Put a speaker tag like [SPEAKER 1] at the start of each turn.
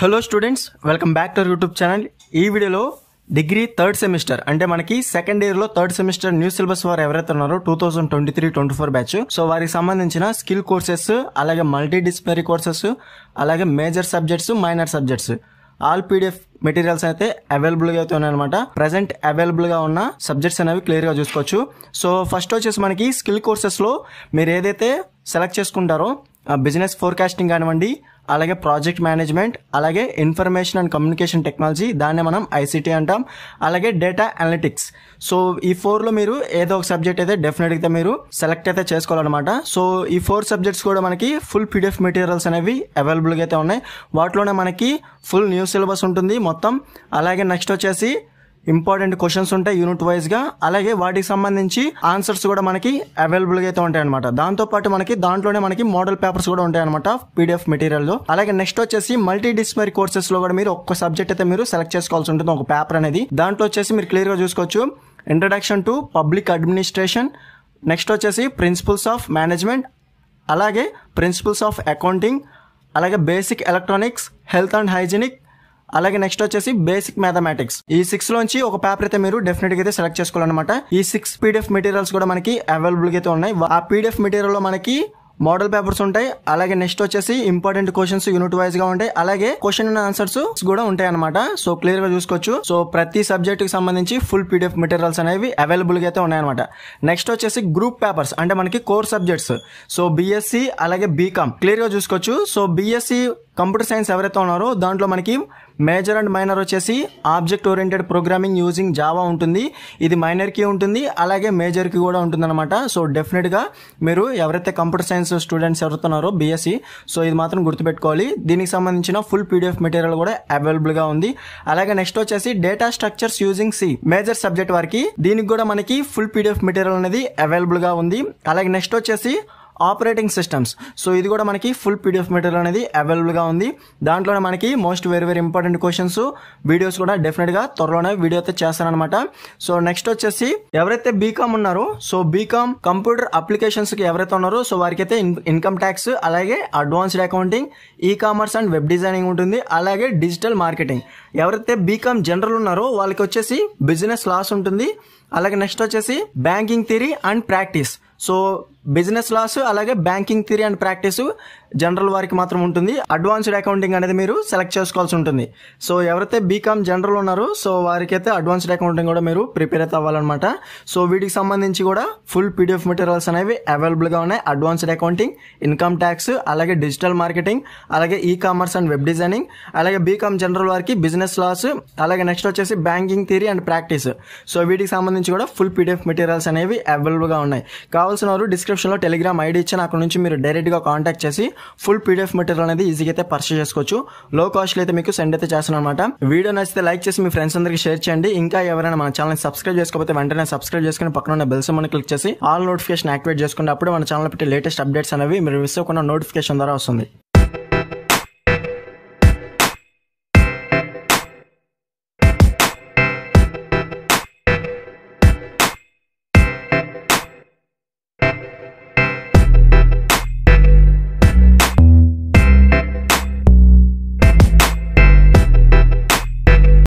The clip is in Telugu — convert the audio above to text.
[SPEAKER 1] Hello students, welcome back to our YouTube channel. ఈ వీడియోలో డిగ్రీ థర్డ్ సెమిస్టర్ అంటే మనకి సెకండ్ ఇయర్ లో థర్డ్ సెమిస్టర్ న్యూ సిలబస్ వారు ఎవరైతే ఉన్నారో 2023-24 బ్యాచ్, సో వారికి సంబంధించిన స్కిల్ కోర్సెస్, అలాగే మల్టీ డిసిప్లినరీ కోర్సెస్, అలాగే major subjects, minor subjects all PDF materials అయితే అవైలబుల్ గా అయితే ఉన్నాయన్నమాట. ప్రెసెంట్ అవైలబుల్ గా ఉన్న సబ్జెక్ట్స్ అనేవి క్లియర్ గా చూసుకోవచ్చు. సో ఫస్ట్ వచ్చేసి మనకి స్కిల్ కోర్సెస్ లో మీరు ఏదైతే సెలెక్ట్ చేసుకుంటారో బిజినెస్ ఫోర్కాస్టింగ్ కానివ్వండి, అలాగే ప్రాజెక్ట్ మేనేజ్మెంట్, అలాగే ఇన్ఫర్మేషన్ అండ్ కమ్యూనికేషన్ టెక్నాలజీ, దాన్నే మనం ఐసీటీ అంటాం, అలాగే డేటా అనలిటిక్స్. సో ఈ 4లో మీరు ఏదో ఒక సబ్జెక్ట్ అయితే డెఫినెట్గా మీరు సెలెక్ట్ అయితే చేసుకోవాలన్నమాట. సో ఈ 4 సబ్జెక్ట్స్ కూడా మనకి ఫుల్ పీడిఎఫ్ మెటీరియల్స్ అనేవి అవైలబుల్గా అయితే ఉన్నాయి. వాటిలోనే మనకి ఫుల్ న్యూ సిలబస్ ఉంటుంది మొత్తం. అలాగే నెక్స్ట్ వచ్చేసి ఇంపార్టెంట్ క్వశ్చన్స్ ఉంటాయి యూనిట్ వైజ్ గా, అలాగే వాటికి సంబంధించి ఆన్సర్స్ కూడా మనకి అవైలబుల్ గా అయితే ఉంటాయి అనమాట. దాంతో పాటు దాంట్లోనే మనకి మోడల్ పేపర్స్ కూడా ఉంటాయి అనమాట పీడిఎఫ్ మెటీరియల్ లో. అలాగే నెక్స్ట్ వచ్చేసి మల్టీ డిసిప్లినరీ కోర్సెస్ లో కూడా మీరు ఒక్క సబ్జెక్ట్ అయితే మీరు సెలెక్ట్ చేసుకోవాల్సి ఉంటుంది, ఒక పేపర్ అనేది. దాంట్లో వచ్చేసి మీరు క్లియర్ గా చూసుకోవచ్చు introduction to public administration, next వచ్చేసి ప్రిన్సిపల్స్ ఆఫ్ మేనేజ్మెంట్, అలాగే ప్రిన్సిపల్స్ ఆఫ్ అకౌంటింగ్, అలాగే basic electronics, health and hygienic, అలాగే నెక్స్ట్ వచ్చేసి బేసిక్ మ్యాథమెటిక్స్. ఈ 6 లోంచి ఒక పేపర్ అయితే మీరు డెఫినెట్ గా అయితే సెలెక్ట్ చేసుకోవాలన్నమాట. ఈ 6 పీడిఎఫ్ మెటీరియల్స్ కూడా మనకి అవైలబుల్ గా అయితే ఉన్నాయి. ఆ పీడిఎఫ్ మెటీరియల్ లో మనకి మోడల్ పేపర్స్ ఉంటాయి, అలాగే నెక్స్ట్ వచ్చేసి ఇంపార్టెంట్ క్వశ్చన్స్ యూనిట్ వైజ్ గా ఉంటాయి, అలాగే క్వశ్చన్ అండ్ ఆన్సర్స్ కూడా ఉంటాయి అనమాట. సో క్లియర్ గా చూసుకోవచ్చు. సో ప్రతి సబ్జెక్ట్ కి సంబంధించి ఫుల్ పీడిఎఫ్ మెటీరియల్స్ అనేవి అవైలబుల్ గా అయితే ఉన్నాయన్నమాట. నెక్స్ట్ వచ్చేసి గ్రూప్ పేపర్స్ అంటే మనకి కోర్ సబ్జెక్ట్స్. సో బిఎస్సి అలాగే బీకామ్ క్లియర్ గా చూసుకోవచ్చు. సో బిఎస్సి కంప్యూటర్ సైన్స్ ఎవరైతే ఉన్నారో దాంట్లో మనకి మేజర్ అండ్ మైనర్ వచ్చేసి object oriented programming using Java ఉంటుంది. ఇది మైనర్ కి ఉంటుంది, అలాగే మేజర్ కి కూడా ఉంటుంది అనమాట. సో డెఫినెట్ గా మీరు ఎవరైతే కంప్యూటర్ సైన్స్ స్టూడెంట్స్ ఎవరుతున్నారో బిఎస్సి, సో ఇది మాత్రం గుర్తుపెట్టుకోవాలి. దీనికి సంబంధించిన ఫుల్ పీడిఎఫ్ మెటీరియల్ కూడా అవైలబుల్ గా ఉంది. అలాగే నెక్స్ట్ వచ్చేసి data structures using C major subject వారికి, దీనికి కూడా మనకి ఫుల్ పీడిఎఫ్ మెటీరియల్ అనేది అవైలబుల్ గా ఉంది. అలాగే నెక్స్ట్ వచ్చేసి ఆపరేటింగ్ సిస్టమ్స్. సో ఇది కూడా మనకి ఫుల్ పీడిఎఫ్ మెటీరియల్ అనేది అవైలబుల్ గా ఉంది. దాంట్లోనే మనకి most very important questions, videos కూడా డెఫినెట్ గా త్వరలోనే వీడియో అయితే చేస్తానమాట. సో నెక్స్ట్ వచ్చేసి ఎవరైతే బీకామ్ ఉన్నారో, సో బీకామ్ కంప్యూటర్ అప్లికేషన్స్ కి ఎవరైతే ఉన్నారో సో వారికి అయితే ఇన్కమ్ ట్యాక్స్, అలాగే advanced accounting, e commerce and web designing ఉంటుంది, అలాగే డిజిటల్ మార్కెటింగ్. ఎవరైతే బీకామ్ జనరల్ ఉన్నారో వాళ్ళకి వచ్చేసి బిజినెస్ లాస్ ఉంటుంది, అలాగే నెక్స్ట్ వచ్చేసి banking theory and practice. So business laws అలాగే banking theory and practice general వారికి మాత్రం ఉంటుంది. అడ్వాన్స్డ్ అకౌంటింగ్ అనేది మీరు సెలెక్ట్ చేసుకోవాల్సి ఉంటుంది. సో ఎవరైతే బీకామ్ జనరల్ ఉన్నారో సో వారికి అయితే అడ్వాన్స్డ్ అకౌంటింగ్ కూడా మీరు ప్రిపేర్ అయితే అవ్వాలన్నమాట. సో వీటికి సంబంధించి కూడా ఫుల్ పీడిఎఫ్ మెటీరియల్స్ అనేవి అవైలబుల్ గా ఉన్నాయి. అడ్వాన్స్డ్ అకౌంటింగ్, ఇన్కమ్ ట్యాక్స్, అలాగే డిజిటల్ మార్కెటింగ్, అలాగే ఈ కామర్స్ అండ్ వెబ్ డిజైనింగ్, అలాగే బీకామ్ జనరల్ వారికి బిజినెస్ లాస్, అలాగే నెక్స్ట్ వచ్చేసి banking theory and practice. So వీటికి సంబంధించి కూడా ఫుల్ పీడిఎఫ్ మెటీరియల్స్ అనేవి అవైలబుల్ గా ఉన్నాయి. కావాల్సిన వారు డిస్క్రిప్షన్ లో టెలిగ్రామ్ ఐడి ఇచ్చాను, అక్కడ నుంచి మీరు డైరెక్ట్ గా కాంటాక్ట్ చేసి ఫుల్ పీడిఎఫ్ మెటీరియల్ అనేది ఈజీగా అయితే పర్చేస్ చేసుకోవచ్చు. లో కాస్ట్ అయితే మీకు సెండ్ అయితే చేస్తాను అనమాట. వీడియో నచ్చితే లైక్ చేసి మీ ఫ్రెండ్స్ అందరికి షేర్ చేయండి. ఇంకా ఎవరైనా మన ఛానల్ సబ్స్క్రైబ్ చేసుకోకపోతే వెంటనే సబ్స్క్రైబ్ చేసుకుని పక్కన ఉన్న బెల్ సింబల్ క్లిక్ చేసి ఆల్ నోటిఫికేషన్ యాక్టివేట్ చేసుకుంటే అప్పుడు మన ఛానల్ పెట్టి లేటెస్ట్ అప్డేట్స్ అనేవి మీరు మిస్ అవ్వకుండా నోటిఫికేషన్ ద్వారా వస్తుంది.